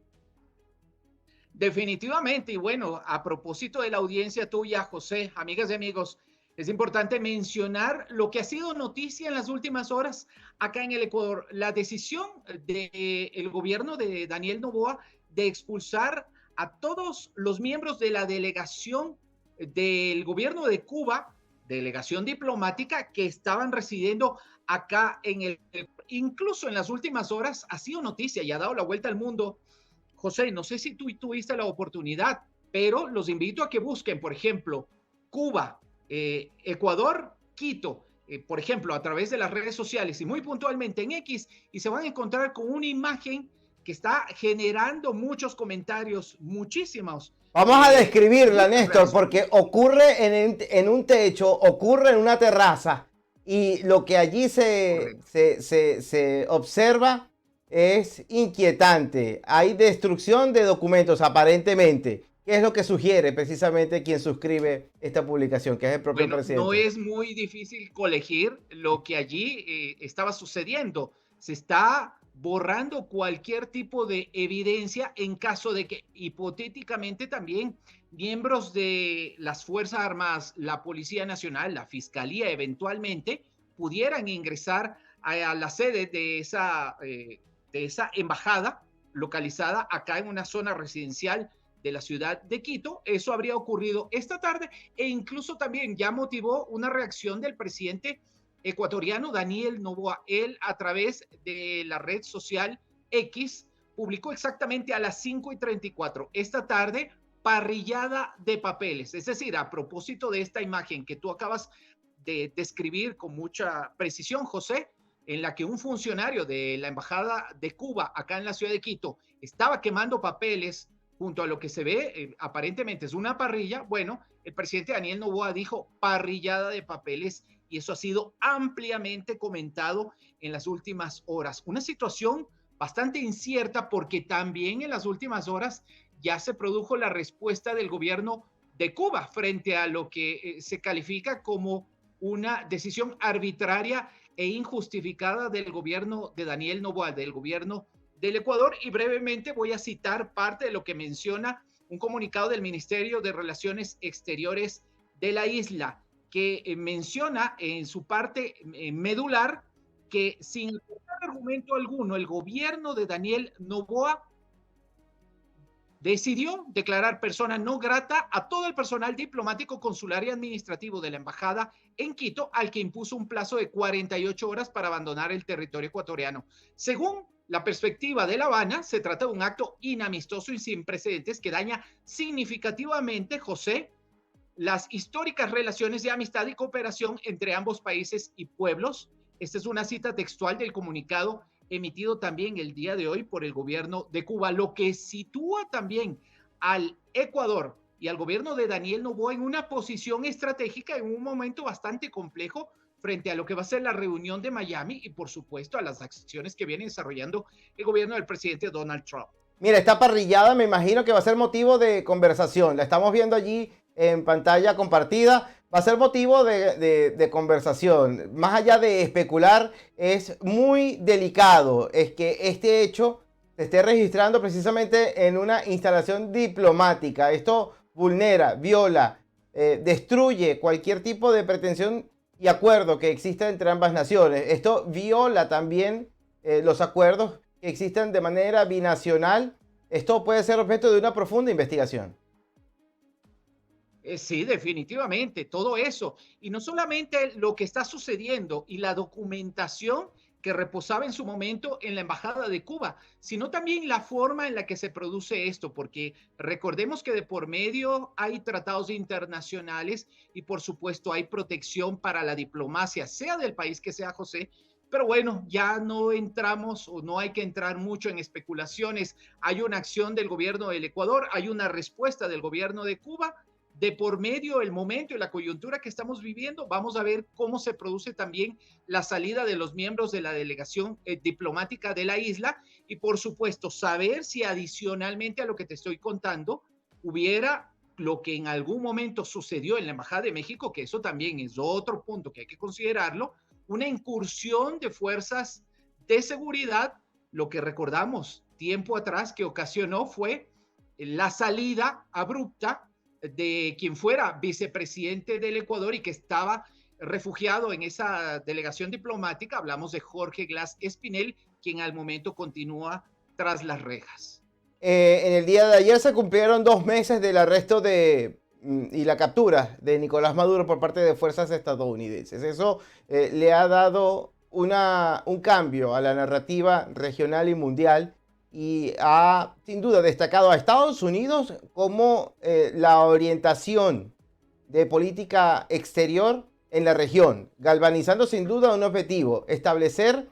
Definitivamente, y bueno, a propósito de la audiencia tuya, José, amigas y amigos, es importante mencionar lo que ha sido noticia en las últimas horas acá en el Ecuador: la decisión del gobierno de Daniel Noboa de expulsar a todos los miembros de la delegación del gobierno de Cuba, delegación diplomática, que estaban residiendo acá en el... Incluso en las últimas horas ha sido noticia y ha dado la vuelta al mundo. José, no sé si tú tuviste la oportunidad, pero los invito a que busquen, por ejemplo, Cuba, Ecuador, Quito, por ejemplo, a través de las redes sociales y muy puntualmente en X, y se van a encontrar con una imagen que está generando muchos comentarios, muchísimos. Vamos a describirla, Néstor, porque ocurre en un techo, ocurre en una terraza, y lo que allí se observa es inquietante. Hay destrucción de documentos, aparentemente. ¿Qué es lo que sugiere precisamente quien suscribe esta publicación, que es el propio presidente? No es muy difícil colegir lo que allí estaba sucediendo. Se está borrando cualquier tipo de evidencia en caso de que hipotéticamente también miembros de las Fuerzas Armadas, la Policía Nacional, la Fiscalía eventualmente pudieran ingresar a la sede de esa embajada localizada acá en una zona residencial de la ciudad de Quito. Eso habría ocurrido esta tarde e incluso también ya motivó una reacción del presidente ecuatoriano Daniel Noboa. Él, a través de la red social X, publicó exactamente a las 5:34 esta tarde: parrillada de papeles. Es decir, a propósito de esta imagen que tú acabas de describir con mucha precisión, José, en la que un funcionario de la Embajada de Cuba acá en la ciudad de Quito estaba quemando papeles junto a lo que se ve, aparentemente es una parrilla. Bueno, el presidente Daniel Noboa dijo parrillada de papeles, y eso ha sido ampliamente comentado en las últimas horas. Una situación bastante incierta, porque también en las últimas horas ya se produjo la respuesta del gobierno de Cuba frente a lo que se califica como una decisión arbitraria e injustificada del gobierno de Daniel Noboa, del gobierno del Ecuador. Y brevemente voy a citar parte de lo que menciona un comunicado del Ministerio de Relaciones Exteriores de la isla, que menciona en su parte medular que, sin argumento alguno, el gobierno de Daniel Noboa decidió declarar persona no grata a todo el personal diplomático, consular y administrativo de la embajada en Quito, al que impuso un plazo de 48 horas para abandonar el territorio ecuatoriano. Según la perspectiva de La Habana, se trata de un acto inamistoso y sin precedentes que daña significativamente, José, las históricas relaciones de amistad y cooperación entre ambos países y pueblos. Esta es una cita textual del comunicado emitido también el día de hoy por el gobierno de Cuba, lo que sitúa también al Ecuador y al gobierno de Daniel Noboa en una posición estratégica en un momento bastante complejo frente a lo que va a ser la reunión de Miami y, por supuesto, a las acciones que viene desarrollando el gobierno del presidente Donald Trump. Mira, esta parrillada me imagino que va a ser motivo de conversación. La estamos viendo allí en pantalla compartida. Va a ser motivo de conversación. Más allá de especular, es muy delicado es que este hecho se esté registrando precisamente en una instalación diplomática. Esto vulnera, viola, destruye cualquier tipo de pretensión y acuerdo que exista entre ambas naciones. Esto viola también los acuerdos que existen de manera binacional. Esto puede ser objeto de una profunda investigación. Sí, definitivamente, todo eso. Y no solamente lo que está sucediendo y la documentación que reposaba en su momento en la Embajada de Cuba, sino también la forma en la que se produce esto, porque recordemos que de por medio hay tratados internacionales y, por supuesto, hay protección para la diplomacia, sea del país que sea, José. Pero bueno, ya no entramos o no hay que entrar mucho en especulaciones. Hay una acción del gobierno del Ecuador, hay una respuesta del gobierno de Cuba. De por medio el momento y la coyuntura que estamos viviendo, vamos a ver cómo se produce también la salida de los miembros de la delegación diplomática de la isla y, por supuesto, saber si adicionalmente a lo que te estoy contando hubiera lo que en algún momento sucedió en la Embajada de México, que eso también es otro punto que hay que considerarlo, una incursión de fuerzas de seguridad. Lo que recordamos tiempo atrás que ocasionó fue la salida abrupta de quien fuera vicepresidente del Ecuador y que estaba refugiado en esa delegación diplomática. Hablamos de Jorge Glass Espinel, quien al momento continúa tras las rejas. En el día de ayer se cumplieron 2 meses del arresto y la captura de Nicolás Maduro por parte de fuerzas estadounidenses. Eso le ha dado un cambio a la narrativa regional y mundial, y ha sin duda destacado a Estados Unidos como la orientación de política exterior en la región, galvanizando sin duda un objetivo, establecer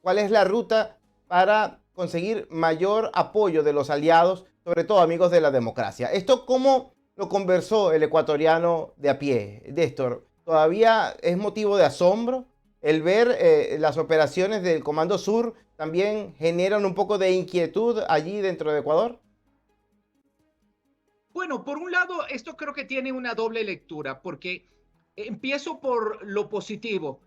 cuál es la ruta para conseguir mayor apoyo de los aliados, sobre todo amigos de la democracia. ¿Esto cómo lo conversó el ecuatoriano de a pie, Néstor? ¿Todavía es motivo de asombro? El ver las operaciones del Comando Sur también generan un poco de inquietud allí dentro de Ecuador. Bueno, por un lado, esto creo que tiene una doble lectura, porque empiezo por lo positivo.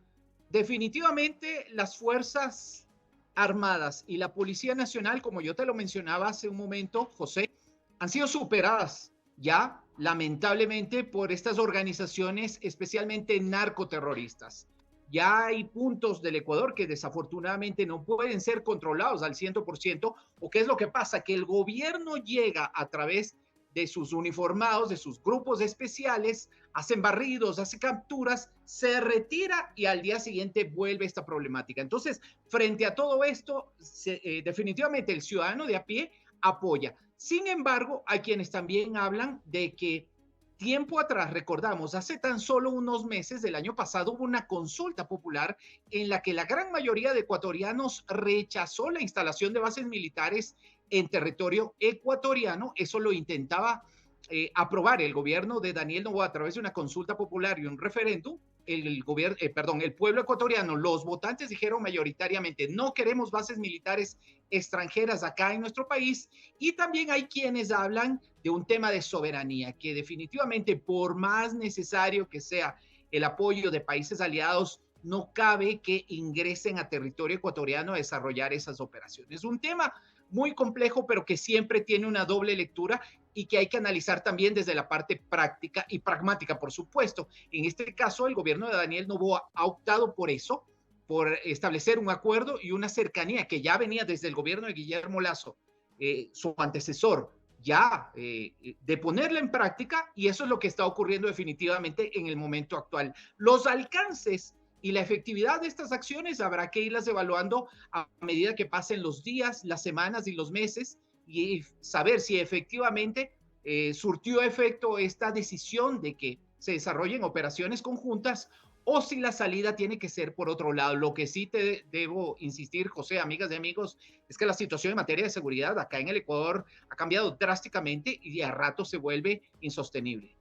Definitivamente las Fuerzas Armadas y la Policía Nacional, como yo te lo mencionaba hace un momento, José, han sido superadas ya, lamentablemente, por estas organizaciones, especialmente narcoterroristas. Ya hay puntos del Ecuador que desafortunadamente no pueden ser controlados al 100%, o qué es lo que pasa, que el gobierno llega a través de sus uniformados, de sus grupos especiales, hacen barridos, hace capturas, se retira y al día siguiente vuelve esta problemática. Entonces, frente a todo esto, definitivamente el ciudadano de a pie apoya. Sin embargo, hay quienes también hablan de que tiempo atrás, recordamos, hace tan solo unos meses del año pasado hubo una consulta popular en la que la gran mayoría de ecuatorianos rechazó la instalación de bases militares en territorio ecuatoriano. Eso lo intentaba aprobar el gobierno de Daniel Noboa a través de una consulta popular y un referéndum. El pueblo ecuatoriano, los votantes dijeron mayoritariamente no queremos bases militares extranjeras acá en nuestro país, y también hay quienes hablan de un tema de soberanía, que definitivamente por más necesario que sea el apoyo de países aliados, no cabe que ingresen a territorio ecuatoriano a desarrollar esas operaciones. Un tema muy complejo, pero que siempre tiene una doble lectura y que hay que analizar también desde la parte práctica y pragmática, por supuesto. En este caso, el gobierno de Daniel Noboa ha optado por eso, por establecer un acuerdo y una cercanía que ya venía desde el gobierno de Guillermo Lasso, su antecesor, ya de ponerla en práctica, y eso es lo que está ocurriendo definitivamente en el momento actual. Los alcances y la efectividad de estas acciones habrá que irlas evaluando a medida que pasen los días, las semanas y los meses, y saber si efectivamente surtió efecto esta decisión de que se desarrollen operaciones conjuntas o si la salida tiene que ser por otro lado. Lo que sí te debo insistir, José, amigas y amigos, es que la situación en materia de seguridad acá en el Ecuador ha cambiado drásticamente y a rato se vuelve insostenible.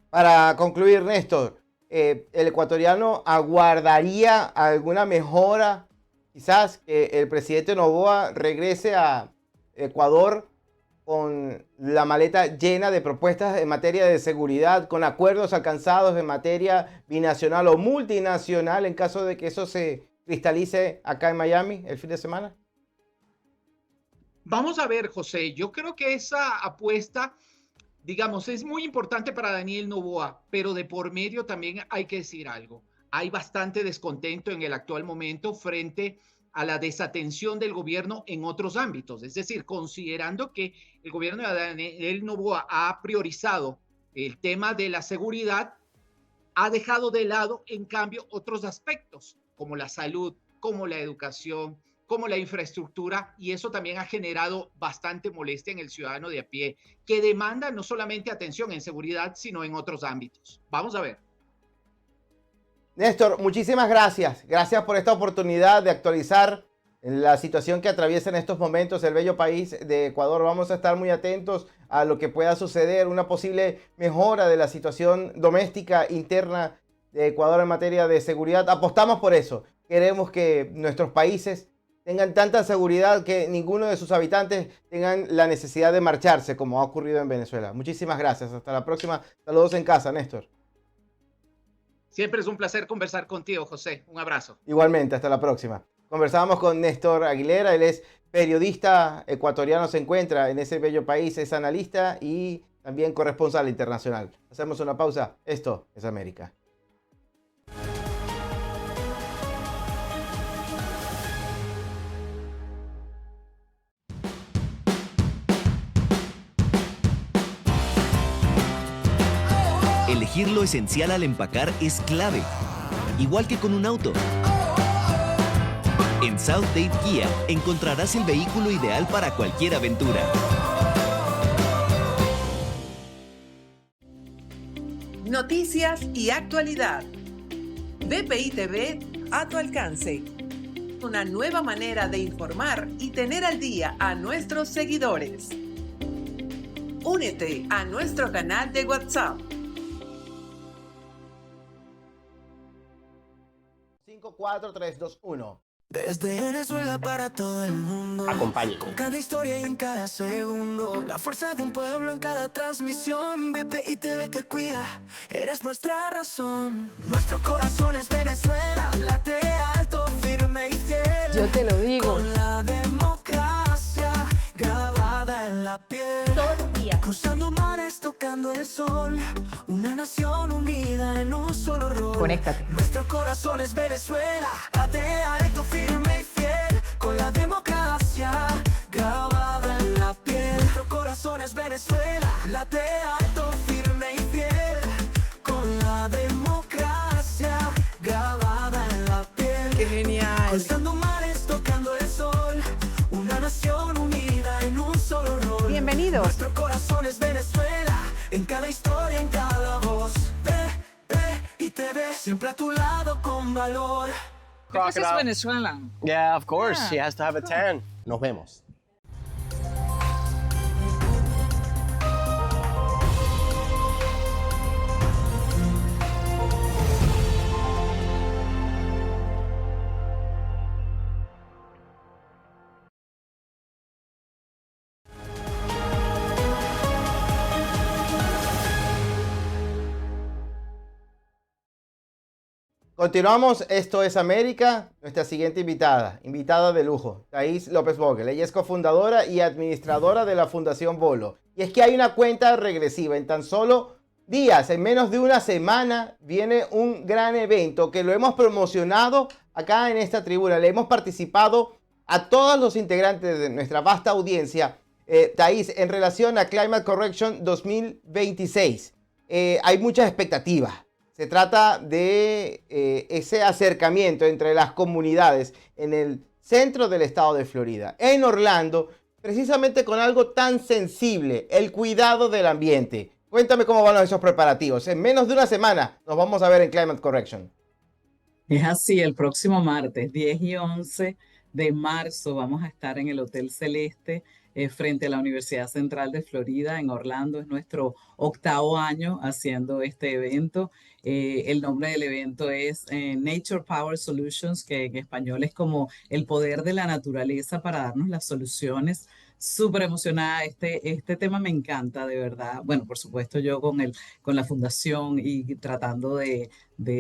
Para concluir, Néstor, ¿el ecuatoriano aguardaría alguna mejora? Quizás que el presidente Noboa regrese a Ecuador con la maleta llena de propuestas en materia de seguridad, con acuerdos alcanzados en materia binacional o multinacional, en caso de que eso se cristalice acá en Miami el fin de semana? Vamos a ver, José, yo creo que esa apuesta, digamos, es muy importante para Daniel Noboa, pero de por medio también hay que decir algo. Hay bastante descontento en el actual momento frente a la desatención del gobierno en otros ámbitos. Es decir, considerando que el gobierno de Daniel Noboa ha priorizado el tema de la seguridad, ha dejado de lado, en cambio, otros aspectos, como la salud, como la educación, como la infraestructura, y eso también ha generado bastante molestia en el ciudadano de a pie, que demanda no solamente atención en seguridad, sino en otros ámbitos. Vamos a ver. Néstor, muchísimas gracias. Gracias por esta oportunidad de actualizar la situación que atraviesa en estos momentos el bello país de Ecuador. Vamos a estar muy atentos a lo que pueda suceder, una posible mejora de la situación doméstica interna de Ecuador en materia de seguridad. Apostamos por eso. Queremos que nuestros países tengan tanta seguridad que ninguno de sus habitantes tengan la necesidad de marcharse, como ha ocurrido en Venezuela. Muchísimas gracias. Hasta la próxima. Saludos en casa, Néstor. Siempre es un placer conversar contigo, José. Un abrazo. Igualmente, hasta la próxima. Conversábamos con Néstor Aguilera, él es periodista ecuatoriano, se encuentra en ese bello país, es analista y también corresponsal internacional. Hacemos una pausa. Esto es América. Elegir lo esencial al empacar es clave, igual que con un auto. En South Dade Kia encontrarás el vehículo ideal para cualquier aventura. Noticias y actualidad. BPI TV a tu alcance. Una nueva manera de informar y tener al día a nuestros seguidores. Únete a nuestro canal de WhatsApp. 54321. Desde Venezuela para todo el mundo. Acompañe. Con cada historia y en cada segundo. La fuerza de un pueblo en cada transmisión. BPI TV te cuida. Eres nuestra razón. Nuestro corazón es Venezuela. Late alto, firme y fiel. Yo te lo digo. Con la democracia grabada en la piel. Todos los días. Cruzando mares, tocando el sol. Una nación unida en un solo rol. Conéctate. Nuestro corazón es Venezuela. Late alto, firme y fiel. Con la democracia grabada en la piel. Nuestro corazón es Venezuela. Late alto, firme y fiel. Con la democracia grabada en la piel. ¡Qué genial! Cruzando mares, tocando el sol. Una nación unida en un solo rol. Bienvenidos. Nuestro corazón es Venezuela. En cada historia, en cada voz. BPI TV, siempre a tu lado con valor. Because it's Venezuela. Yeah, of course. She has to have a tan. Nos vemos. Continuamos, esto es América. Nuestra siguiente invitada de lujo, Thais López Vogel. Ella es cofundadora y administradora de la Fundación Bolo. Y es que hay una cuenta regresiva. En tan solo días, en menos de una semana, viene un gran evento que lo hemos promocionado acá en esta tribuna. Le hemos participado a todos los integrantes de nuestra vasta audiencia, Thais, en relación a Climate Correction 2026. Hay muchas expectativas. Se trata de ese acercamiento entre las comunidades en el centro del estado de Florida, en Orlando, precisamente con algo tan sensible, el cuidado del ambiente. Cuéntame cómo van esos preparativos. En menos de una semana nos vamos a ver en Climate Correction. Es así, el próximo martes, 10 y 11 de marzo, vamos a estar en el Hotel Celeste, frente a la Universidad Central de Florida en Orlando. Es nuestro 8º año haciendo este evento. El nombre del evento es Nature Power Solutions, que en español es como el poder de la naturaleza para darnos las soluciones. Súper emocionada, este tema me encanta, de verdad. Bueno, por supuesto yo con la fundación y tratando de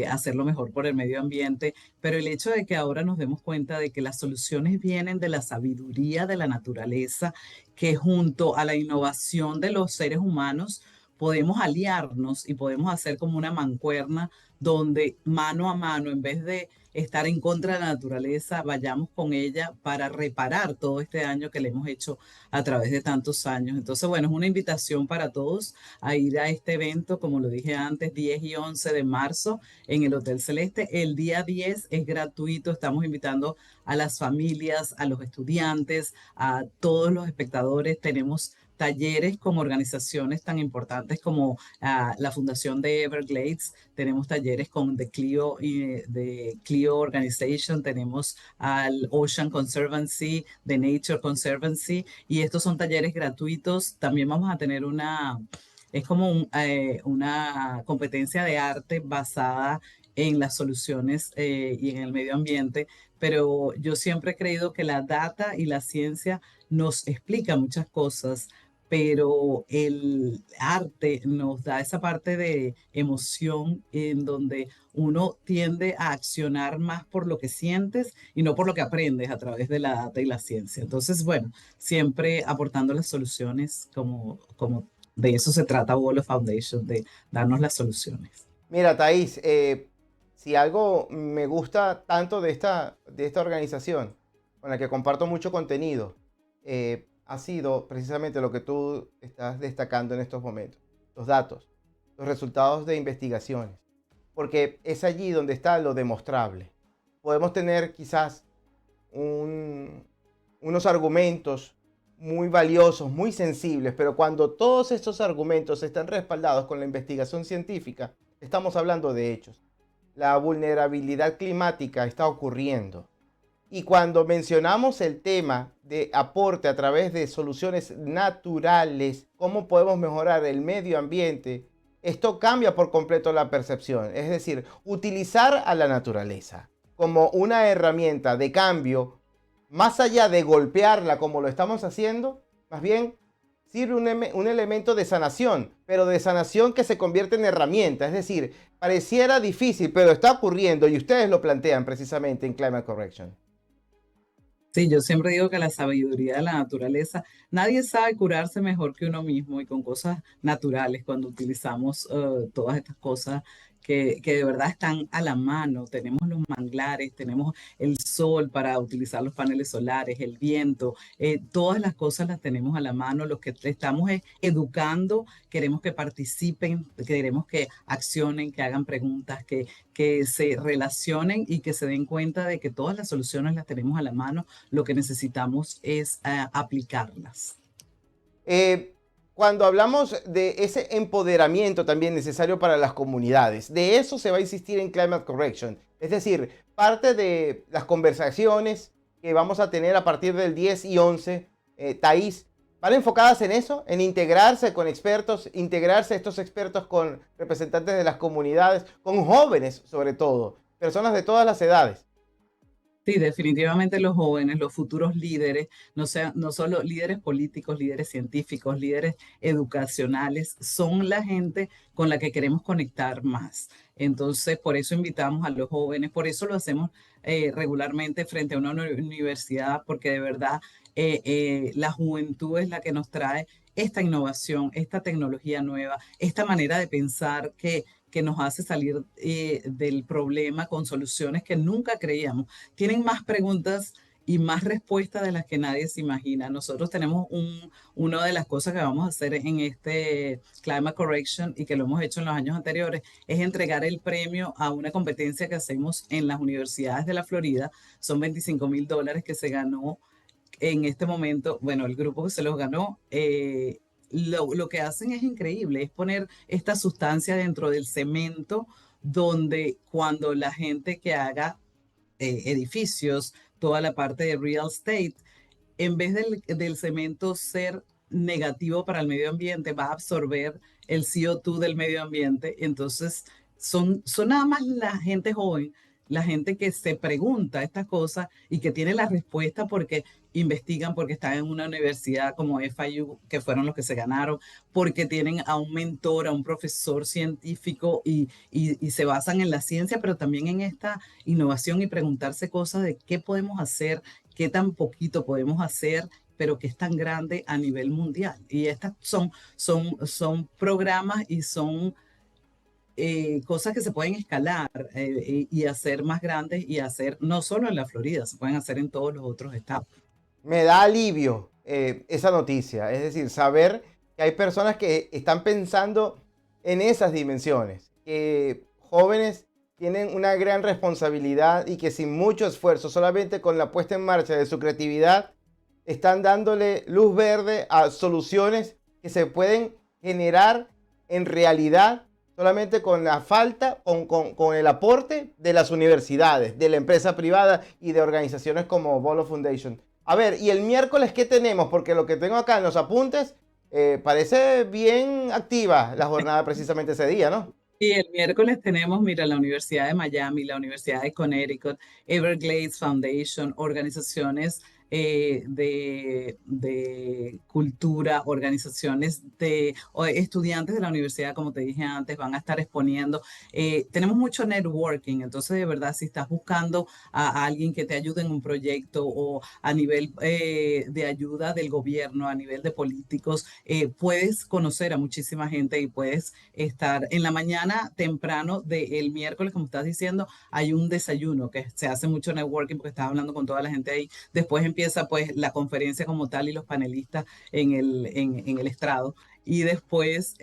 hacerlo mejor por el medio ambiente, pero el hecho de que ahora nos demos cuenta de que las soluciones vienen de la sabiduría de la naturaleza, que junto a la innovación de los seres humanos podemos aliarnos y podemos hacer como una mancuerna donde mano a mano, en vez de estar en contra de la naturaleza, vayamos con ella para reparar todo este daño que le hemos hecho a través de tantos años. Entonces, bueno, es una invitación para todos a ir a este evento, como lo dije antes, 10 y 11 de marzo en el Hotel Celeste. El día 10 es gratuito, estamos invitando a las familias, a los estudiantes, a todos los espectadores. Tenemos talleres con organizaciones tan importantes como la Fundación de Everglades, tenemos talleres con The Clio Organization, tenemos al Ocean Conservancy, The Nature Conservancy, y estos son talleres gratuitos. También vamos a tener una competencia de arte basada en las soluciones y en el medio ambiente, pero yo siempre he creído que la data y la ciencia nos explica muchas cosas, pero el arte nos da esa parte de emoción en donde uno tiende a accionar más por lo que sientes y no por lo que aprendes a través de la data y la ciencia. Entonces, bueno, siempre aportando las soluciones como de eso se trata Bolo Foundation, de darnos las soluciones. Mira, Thais, si algo me gusta tanto de esta organización, con la que comparto mucho contenido, ha sido precisamente lo que tú estás destacando en estos momentos, los datos, los resultados de investigaciones, porque es allí donde está lo demostrable. Podemos tener quizás unos argumentos muy valiosos, muy sensibles, pero cuando todos estos argumentos están respaldados con la investigación científica, estamos hablando de hechos. la vulnerabilidad climática está ocurriendo. Y cuando mencionamos el tema de aporte a través de soluciones naturales, cómo podemos mejorar el medio ambiente, esto cambia por completo la percepción. Es decir, utilizar a la naturaleza como una herramienta de cambio, más allá de golpearla como lo estamos haciendo, más bien sirve un elemento de sanación, pero de sanación que se convierte en herramienta. Es decir, pareciera difícil, pero está ocurriendo y ustedes lo plantean precisamente en Climate Correction. Sí, yo siempre digo que la sabiduría de la naturaleza, nadie sabe curarse mejor que uno mismo y con cosas naturales cuando utilizamos todas estas cosas que de verdad están a la mano. Tenemos los manglares, tenemos el sol para utilizar los paneles solares, el viento, todas las cosas las tenemos a la mano. Los que estamos educando, queremos que participen, queremos que accionen, que hagan preguntas, que se relacionen y que se den cuenta de que todas las soluciones las tenemos a la mano. Lo que necesitamos es aplicarlas. Cuando hablamos de ese empoderamiento también necesario para las comunidades, de eso se va a insistir en Climate Correction. Es decir, parte de las conversaciones que vamos a tener a partir del 10 y 11, Thais, ¿van enfocadas en eso? En integrarse con expertos, integrarse estos expertos con representantes de las comunidades, con jóvenes sobre todo, personas de todas las edades. Sí, definitivamente los jóvenes, los futuros líderes, no solo líderes políticos, líderes científicos, líderes educacionales, son la gente con la que queremos conectar más. Entonces, por eso invitamos a los jóvenes, por eso lo hacemos regularmente frente a una universidad, porque de verdad la juventud es la que nos trae esta innovación, esta tecnología nueva, esta manera de pensar que nos hace salir del problema con soluciones que nunca creíamos. Tienen más preguntas y más respuestas de las que nadie se imagina. Nosotros tenemos una de las cosas que vamos a hacer en este Climate Correction y que lo hemos hecho en los años anteriores, es entregar el premio a una competencia que hacemos en las universidades de la Florida. Son $25,000 que se ganó en este momento. Bueno, el grupo que se los ganó, lo que hacen es increíble, es poner esta sustancia dentro del cemento, donde cuando la gente que haga edificios, toda la parte de real estate, en vez del cemento ser negativo para el medio ambiente, va a absorber el CO2 del medio ambiente. Entonces, son nada más la gente joven, la gente que se pregunta estas cosas y que tiene la respuesta porque investigan, porque están en una universidad como FIU, que fueron los que se ganaron, porque tienen a un mentor, a un profesor científico y se basan en la ciencia, pero también en esta innovación y preguntarse cosas de qué podemos hacer, qué tan poquito podemos hacer, pero que es tan grande a nivel mundial. Y estas son programas y son cosas que se pueden escalar y hacer más grandes y hacer no solo en la Florida, se pueden hacer en todos los otros estados. Me da alivio esa noticia, es decir, saber que hay personas que están pensando en esas dimensiones, que jóvenes tienen una gran responsabilidad y que sin mucho esfuerzo, solamente con la puesta en marcha de su creatividad, están dándole luz verde a soluciones que se pueden generar en realidad solamente con la falta, con el aporte de las universidades, de la empresa privada y de organizaciones como Bolo Foundation. A ver, ¿y el miércoles qué tenemos? Porque lo que tengo acá en los apuntes parece bien activa la jornada precisamente ese día, ¿no? Y el miércoles tenemos, mira, la Universidad de Miami, la Universidad de Connecticut, Everglades Foundation, organizaciones de cultura, organizaciones o estudiantes de la universidad, como te dije antes, van a estar exponiendo. Tenemos mucho networking, entonces de verdad, si estás buscando a alguien que te ayude en un proyecto o a nivel de ayuda del gobierno, a nivel de políticos, puedes conocer a muchísima gente y puedes estar en la mañana temprano del miércoles, como estás diciendo, hay un desayuno que se hace mucho networking porque estás hablando con toda la gente ahí. Después empieza pues la conferencia como tal y los panelistas en el estrado. Y después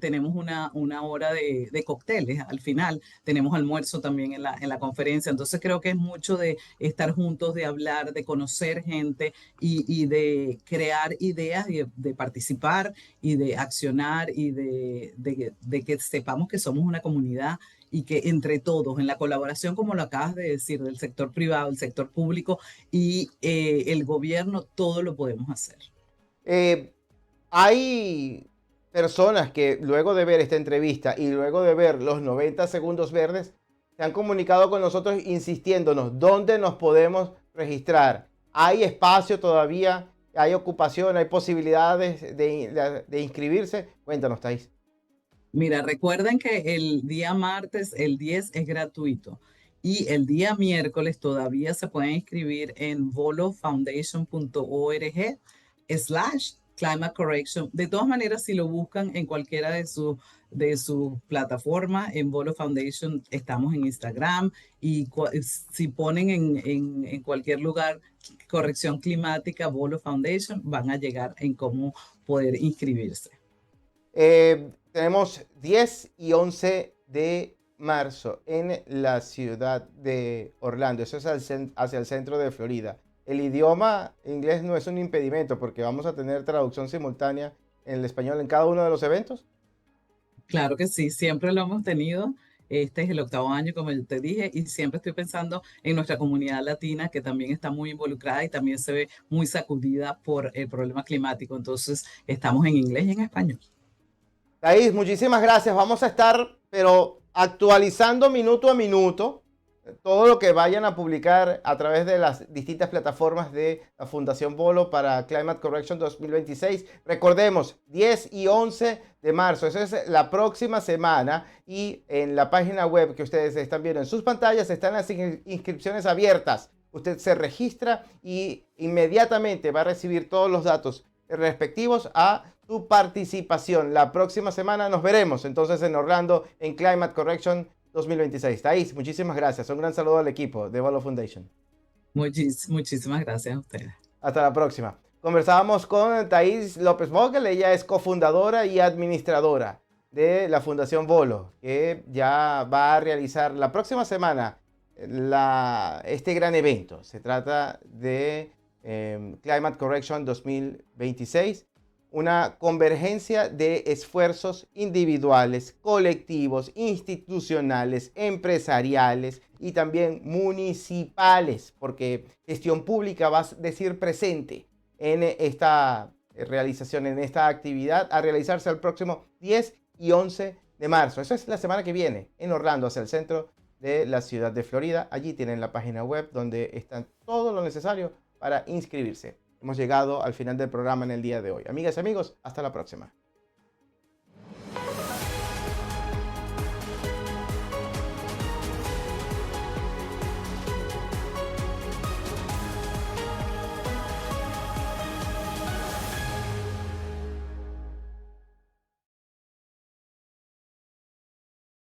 tenemos una hora de cócteles al final. Tenemos almuerzo también en la conferencia. Entonces creo que es mucho de estar juntos, de hablar, de conocer gente y de crear ideas, y de participar y de accionar y de que sepamos que somos una comunidad y que entre todos, en la colaboración, como lo acabas de decir, del sector privado, el sector público y el gobierno, todo lo podemos hacer. Hay personas que luego de ver esta entrevista y luego de ver los 90 segundos verdes, se han comunicado con nosotros insistiéndonos dónde nos podemos registrar. ¿Hay espacio todavía? ¿Hay ocupación? ¿Hay posibilidades de inscribirse? Cuéntanos, Thais. Mira, recuerden que el día martes, el 10, es gratuito. Y el día miércoles todavía se pueden inscribir en volofoundation.org/Climate Correction. De todas maneras, si lo buscan en cualquiera de sus plataformas, en Volo Foundation estamos en Instagram, y si ponen en cualquier lugar corrección climática, Volo Foundation, van a llegar en cómo poder inscribirse. Tenemos 10 y 11 de marzo en la ciudad de Orlando. Eso es hacia el centro de Florida. El idioma inglés no es un impedimento porque vamos a tener traducción simultánea en el español en cada uno de los eventos. Claro que sí, siempre lo hemos tenido. Este es el 8º año, como yo te dije, y siempre estoy pensando en nuestra comunidad latina, que también está muy involucrada y también se ve muy sacudida por el problema climático. Entonces, estamos en inglés y en español. Thais, muchísimas gracias. Vamos a estar, pero actualizando minuto a minuto todo lo que vayan a publicar a través de las distintas plataformas de la Fundación Volo para Climate Correction 2026. Recordemos, 10 y 11 de marzo, eso es la próxima semana, y en la página web que ustedes están viendo en sus pantallas están las inscripciones abiertas. Usted se registra y inmediatamente va a recibir todos los datos respectivos a tu participación. La próxima semana nos veremos entonces en Orlando en Climate Correction 2026. Thais, muchísimas gracias. Un gran saludo al equipo de Volo Foundation. Muchísimas gracias a ustedes. Hasta la próxima. Conversábamos con Thais López Vogel. Ella es cofundadora y administradora de la Fundación Volo, que ya va a realizar la próxima semana este gran evento. Se trata de Climate Correction 2026. Una convergencia de esfuerzos individuales, colectivos, institucionales, empresariales y también municipales, porque gestión pública va a decir presente en esta realización, en esta actividad, a realizarse el próximo 10 y 11 de marzo. Eso es la semana que viene en Orlando, hacia el centro de la ciudad de Florida. Allí tienen la página web donde está todo lo necesario para inscribirse. Hemos llegado al final del programa en el día de hoy. Amigas y amigos, hasta la próxima.